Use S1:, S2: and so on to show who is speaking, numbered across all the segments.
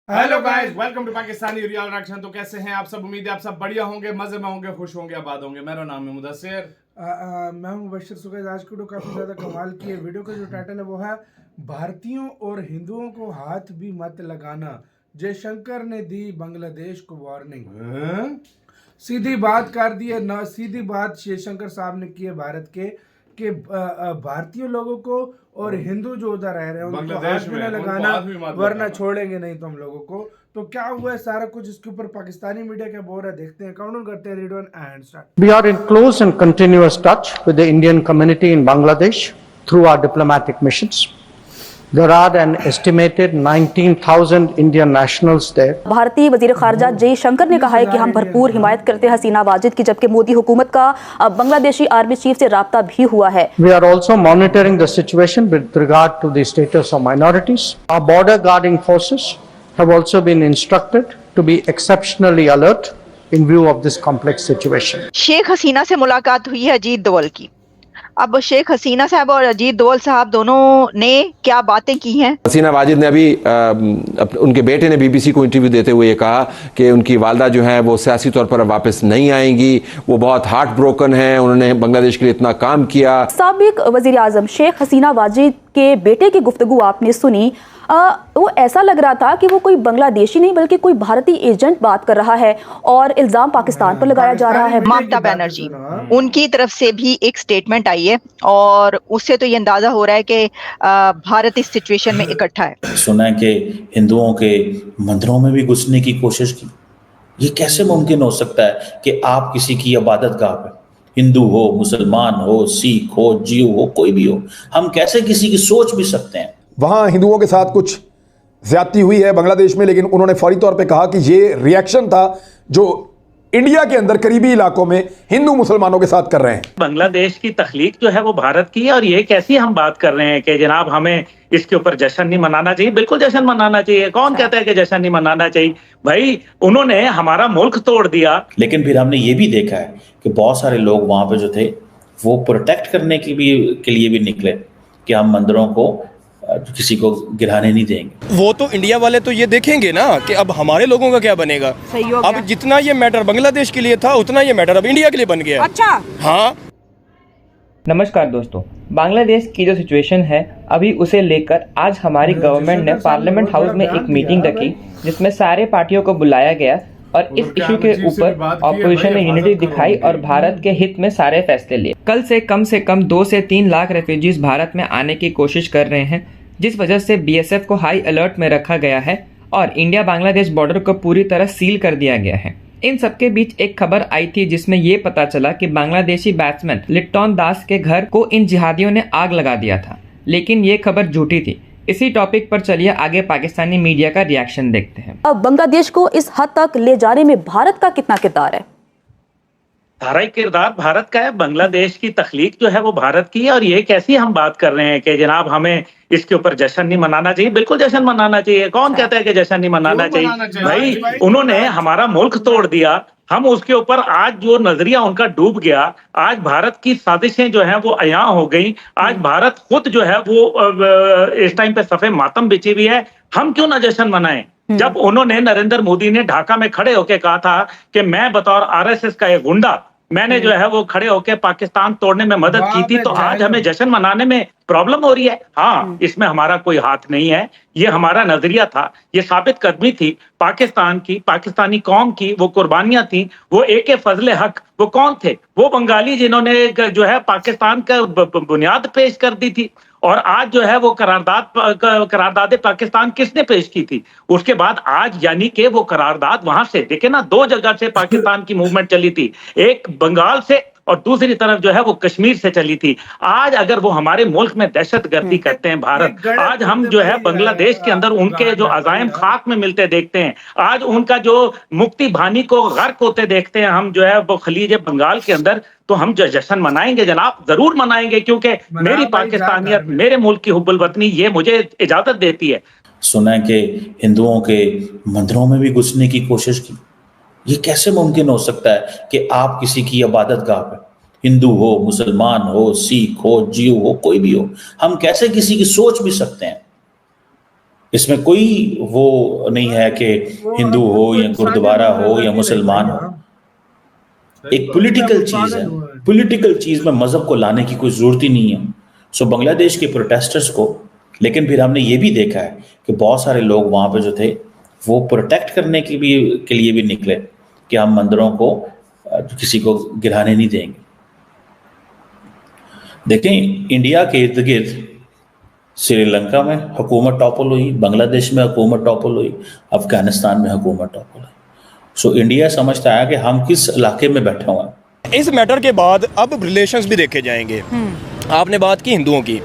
S1: Hello guys, welcome to Pakistani real reaction. तो कैसे हैं आप सब? उम्मीद है आप सब बढ़िया होंगे, मजे में होंगे, खुश होंगे, आबाद होंगे। मेरा नाम है मुदस्सिर।
S2: मैं हूं मुबश्शिर सुगैज। आज की वीडियो काफ़ी ज़्यादा कमाल की है। वीडियो का जो टाइटल है वो है भारतीयों और हिंदुओं को हाथ भी मत लगाना। जयशंकर ने दी बांग्लादेश को वार्निंग। सीधी बात कर दी है न, सीधी बात जयशंकर साहब ने की है भारत के भारतीय लोगों को और हिंदू जो उधर रह रहे हैं उनको हाथ भी न लगाना, वरना छोड़ेंगे नहीं तुम लोगों को। तो क्या हुआ है सारा कुछ, इसके ऊपर पाकिस्तानी मीडिया क्या बोल रहा है, देखते हैं, काउंट करते हैं। Read on and start.
S3: We are in close and continuous touch with the Indian community in Bangladesh through our diplomatic missions. There are an estimated 19,000 Indian nationals there.
S4: भारतीय वजीर खारजा जयशंकर ने कहा है कि हम भरपूर हिमायत करते हैं हसीना वाजिद की, जबकि मोदी हुकूमत का बांग्लादेशी आर्मी चीफ से राब्ता भी हुआ है।
S3: We are also monitoring the situation with regard to the status of minorities. Our border guarding forces have also been instructed to be exceptionally alert in view of this complex situation.
S5: Sheikh Hasina से मुलाकात हुई है अजीत दोवल की। अब शेख हसीना साहब और अजीत दोवल साहब दोनों ने क्या बातें की हैं?
S6: हसीना वाजिद ने अभी उनके बेटे ने बीबीसी को इंटरव्यू देते हुए ये कहा कि उनकी वालदा जो है वो सियासी तौर पर अब वापस नहीं आएंगी, वो बहुत हार्ट ब्रोकन है, उन्होंने बांग्लादेश के लिए इतना काम किया।
S4: साबिक वजीर आजम शेख हसीना वाजिद के बेटे की गुफ्तगू आपने सुनी। वो ऐसा लग रहा था कि वो कोई बांग्लादेशी नहीं बल्कि कोई भारतीय एजेंट बात कर रहा है और इल्जाम पाकिस्तान पर लगाया जा रहा है।
S5: ममता बनर्जी, उनकी तरफ से भी एक स्टेटमेंट आई है और उससे तो ये अंदाजा हो रहा है कि भारत इस सिचुएशन में इकट्ठा है।
S7: सुना है कि हिंदुओं के मंदिरों में भी घुसने की कोशिश की। ये कैसे मुमकिन हो सकता है कि आप किसी की इबादत गाह पे, हिंदू हो, मुसलमान हो, सिख हो, जीव हो, कोई भी हो, हम कैसे किसी की सोच भी सकते हैं?
S8: वहाँ हिंदुओं के साथ कुछ ज्यादती हुई है बांग्लादेश में, लेकिन उन्होंने फौरी तौर पे कहा कि ये रिएक्शन था जो इंडिया के अंदर करीबी इलाकों में हिंदू मुसलमानों के साथ कर रहे हैं।
S9: बांग्लादेश की तख्लीक जो है वो भारत की है और ये कैसी हम बात कर रहे हैं कि जनाब हमें इसके ऊपर जश्न नहीं मनाना चाहिए। बिल्कुल जश्न मनाना चाहिए। कौन कहता है कि जश्न नहीं मनाना चाहिए? भाई उन्होंने हमारा मुल्क तोड़ दिया।
S7: लेकिन फिर हमने ये भी देखा है कि बहुत सारे लोग वहां पे जो थे वो प्रोटेक्ट करने के लिए भी निकले कि हम मंदिरों को किसी को गिराने नहीं देंगे।
S10: वो तो इंडिया वाले तो ये देखेंगे ना कि अब हमारे लोगों का क्या बनेगा। अब जितना ये मैटर बांग्लादेश के लिए था उतना ये मैटर अब इंडिया के लिए बन गया।
S5: अच्छा,
S10: हाँ।
S11: नमस्कार दोस्तों, बांग्लादेश की जो सिचुएशन है अभी उसे लेकर आज हमारी गवर्नमेंट ने पार्लियामेंट हाउस में एक मीटिंग रखी जिसमें सारे पार्टियों को बुलाया गया और इस इशू के ऊपर ऑपोजिशन ने यूनिटी दिखाई और भारत के हित में सारे फैसले लिए। कल से कम 2 से 3 लाख रेफ्यूजीज भारत में आने की कोशिश कर रहे हैं, जिस वजह से बीएसएफ को हाई अलर्ट में रखा गया है और इंडिया बांग्लादेश बॉर्डर को पूरी तरह सील कर दिया गया है। इन सबके बीच एक खबर आई थी जिसमें ये पता चला कि बांग्लादेशी बैट्समैन लिट्टन दास के घर को इन जिहादियों ने आग लगा दिया था, लेकिन ये खबर झूठी थी। इसी टॉपिक पर चलिए आगे पाकिस्तानी मीडिया का रिएक्शन देखते हैं।
S4: अब बांग्लादेश को इस हद तक ले जाने में भारत का कितना किरदार है?
S9: सारा किरदार भारत का है। बांग्लादेश की तख्लीक जो है वो भारत की है और ये कैसी हम बात कर रहे हैं कि जनाब हमें इसके ऊपर जश्न नहीं मनाना चाहिए। बिल्कुल जश्न मनाना चाहिए। कौन कहता है कि जश्न नहीं मनाना चाहिए? भाई उन्होंने हमारा मुल्क तोड़ दिया, हम उसके ऊपर आज जो नजरिया उनका डूब गया, आज भारत की साजिशें जो हैं वो अयां हो गई। आज भारत खुद जो है वो इस टाइम पे सफे मातम बिछी हुई है। हम क्यों ना जश्न मनाएं? जब उन्होंने नरेंद्र मोदी ने ढाका में खड़े होकर कहा था कि मैं बतौर आरएसएस का एक गुंडा मैंने जो है वो खड़े होकर पाकिस्तान तोड़ने में मदद की थी, तो आज हमें जश्न मनाने में प्रॉब्लम हो रही है। हाँ, इसमें हमारा कोई हाथ नहीं है। ये हमारा नजरिया था, ये साबित कदमी थी पाकिस्तान की, पाकिस्तानी कौम की, वो कुर्बानियां थी। वो एके फजले हक वो कौन थे? वो बंगाली जिन्होंने जो है पाकिस्तान का बुनियाद पेश कर दी थी। और आज जो है वो करारदाद पाकिस्तान किसने पेश की थी? उसके बाद आज यानी कि वो करारदाद वहां से देखे ना, 2 जगह से पाकिस्तान की मूवमेंट चली थी, एक बंगाल से और दूसरी तरफ जो है वो कश्मीर से चली थी। आज अगर वो हमारे मुल्क में दहशतगर्दी करते हैं भारत, आज हम जो है बांग्लादेश के अंदर उनके जो अजायम खाक में मिलते देखते हैं, आज उनका जो मुक्ति भानी को गर्क होते देखते हैं हम जो है वो खलीज बंगाल के अंदर, तो हम जो जश्न मनाएंगे जनाब, जरूर मनाएंगे, क्योंकि मेरी पाकिस्तानियत, मेरे मुल्क की हुब्बुल वतनी ये मुझे इजाजत देती है।
S7: सुना है कि हिंदुओं के मंदिरों में भी घुसने की कोशिश की। ये कैसे मुमकिन हो सकता है कि आप किसी की इबादत गाह पे, हिंदू हो, मुसलमान हो, सिख हो, जीव हो, कोई भी हो, हम कैसे किसी की सोच भी सकते हैं? इसमें कोई वो नहीं है कि हिंदू हो या गुरुद्वारा हो या मुसलमान हो। एक पॉलिटिकल चीज है, पॉलिटिकल चीज में मजहब को लाने की कोई जरूरत ही नहीं है। सो बांग्लादेश के प्रोटेस्टर्स को, लेकिन फिर हमने ये भी देखा है कि बहुत सारे लोग वहां पे जो थे वो प्रोटेक्ट करने के लिए भी निकले कि हम मंदिरों को किसी को गिराने नहीं देंगे। देखें, इंडिया के इर्द गिर्द श्रीलंका में हुकूमत टॉपल हुई, बांग्लादेश में हुकूमत टॉपल हुई, अफगानिस्तान में हुकूमत टॉपल हुई। सो इंडिया समझता है कि हम किस इलाके में बैठे हुए हैं।
S10: इस मैटर के बाद अब रिलेशंस भी देखे जाएंगे। आपने बात की हिंदुओं की,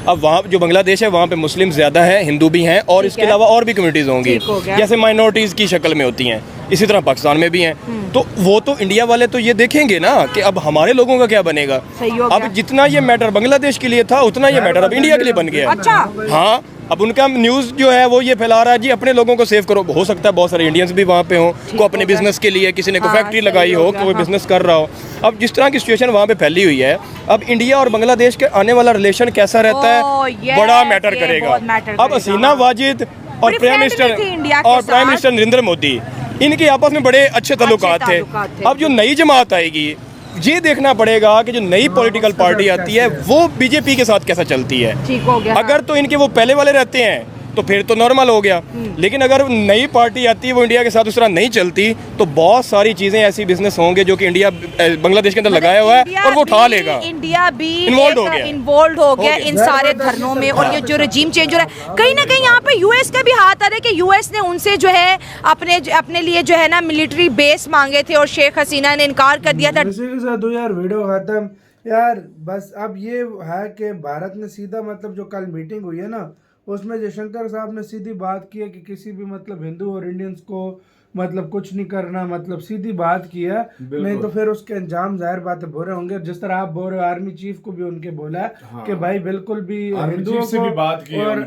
S10: अब वहाँ जो बांग्लादेश है वहाँ पे मुस्लिम ज्यादा हैं, हिंदू भी हैं और इसके अलावा और भी कम्युनिटीज होंगी जैसे माइनॉरिटीज की शक्ल में होती हैं, इसी तरह पाकिस्तान में भी हैं। तो वो तो इंडिया वाले तो ये देखेंगे ना कि अब हमारे लोगों का क्या बनेगा। अब जितना ये मैटर बांग्लादेश के लिए था उतना ये मैटर अब इंडिया के लिए बन गया। हाँ, अब उनका न्यूज़ जो है वो ये फैला रहा है जी अपने लोगों को सेव करो। हो सकता है बहुत सारे इंडियंस भी वहाँ पे हों, को अपने बिजनेस के लिए, किसी ने कोई फैक्ट्री लगाई हो, कोई बिजनेस कर रहा हो। अब जिस तरह की सिचुएशन वहाँ पे फैली हुई है, अब इंडिया और बांग्लादेश के आने वाला रिलेशन कैसा रहता है बड़ा मैटर करेगा। अब हसीना वाजिद और प्राइम मिनिस्टर नरेंद्र मोदी, इनके आपस में बड़े अच्छे ताल्लुकात थे। अब जो नई जमात आएगी ये देखना पड़ेगा कि जो नई पॉलिटिकल पार्टी आती है वो बीजेपी के साथ कैसा चलती है।
S12: ठीक हो गया।
S10: अगर तो इनके वो पहले वाले रहते हैं तो फिर तो नॉर्मल हो गया, लेकिन अगर नई पार्टी आती है वो इंडिया के साथ उस तरह नहीं चलती तो बहुत सारी चीजें ऐसी बिजनेस होंगे जो कि इंडिया बांग्लादेश के अंदर लगाया हुआ है और वो उठा लेगा।
S12: इंडिया भी
S10: इन्वॉल्व
S12: हो गया इन सारे धरनों में। और ये जो रजीम चेंज हो रहा है, कहीं ना कहीं यहाँ पे यूएस का भी हाथ आ रहा है कि यूएस ने उनसे जो है अपने लिए जो है ना मिलिट्री बेस मांगे थे और शेख हसीना ने इनकार कर दिया था।
S2: इसी के साथ यार वीडियो खत्म यार। बस अब ये है कि भारत ने सीधा मतलब जो कल मीटिंग हुई है ना उसमें जयशंकर साहब ने सीधी बात की है कि किसी भी मतलब हिंदू और इंडियंस को मतलब कुछ नहीं करना, मतलब सीधी बात की है। नहीं तो फिर उसके अंजाम जाहिर बात है बुरे होंगे। जिस तरह आप बोल रहे हो, आर्मी चीफ को भी उनके बोला है कि भाई बिल्कुल भी हिंदुओं से भी बात की और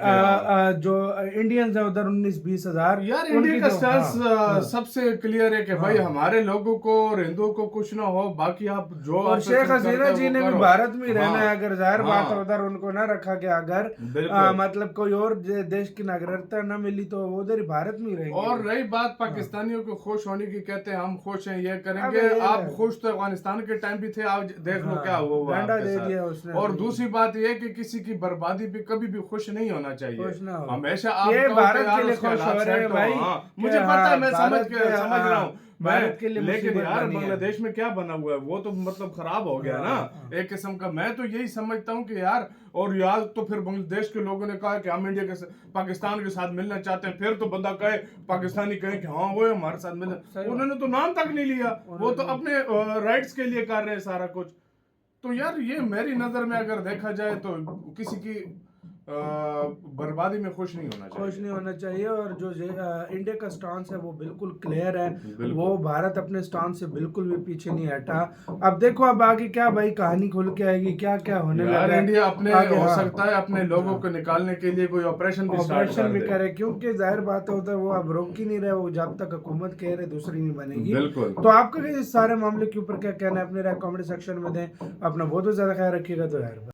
S2: जो इंडियंस है उधर 19-20 हजार।
S1: यार इंडिया का स्टांस सबसे क्लियर है कि भाई हमारे लोगों को और हिंदुओं को कुछ ना हो, बाकी आप जो।
S2: और शेख हसीना जी ने भी भारत में रहना है, अगर जाहिर बात है उधर उनको ना रखा गया, अगर मतलब कोई और देश की नागरिकता न मिली तो उधर ही भारत में रहेंगे।
S1: और रही बात पाकिस्तानियों को खुश होने की, कहते हैं हम खुश हैं, ये करेंगे। आप खुश तो अफगानिस्तान के टाइम भी थे, आप देख लो क्या हुआ आपके साथ। और दूसरी बात ये कि किसी की बर्बादी पे कभी भी खुश नहीं होना चाहिए, हमेशा आप
S2: भारत के लिए खुश हो रहे हैं भाई।
S1: मुझे पता है, मैं समझ रहा हूँ भारत के लिए, लेकिन यार बांग्लादेश में क्या बना हुआ है वो तो मतलब खराब हो गया ना एक किस्म का। मैं तो यही समझता हूँ कि यार, और यार तो फिर बांग्लादेश के लोगों ने कहा कि हम इंडिया के पाकिस्तान के साथ मिलना चाहते हैं, फिर तो बंदा कहे पाकिस्तानी कहे कि हाँ वो हमारे साथ मिलना, उन्होंने तो नाम तक नहीं लिया, वो तो अपने राइट्स के लिए कर रहे हैं सारा कुछ। तो यार ये मेरी नजर में अगर देखा जाए तो किसी की बर्बादी में खुश नहीं होना चाहिए।
S2: और जो इंडिया का स्टांस है वो बिल्कुल क्लियर है, वो भारत अपने स्टांस से बिल्कुल भी पीछे नहीं हटा। अब देखो अब आगे क्या भाई कहानी खुल के आएगी, क्या क्या होने लगा।
S1: इंडिया अपने हो सकता है अपने लोगों को निकालने के लिए कोई ऑपरेशन भी
S2: करे, क्योंकि जाहिर बात होता है वो अब रोक ही नहीं रहे, वो जब तक हुकूमत कह रहे दूसरी नहीं बनेगी।
S1: बिल्कुल।
S2: तो आपका इस सारे मामले के ऊपर क्या कहना है, अपने कमेंट सेक्शन में दें। अपना बहुत ज्यादा ख्याल रखिएगा। तो यार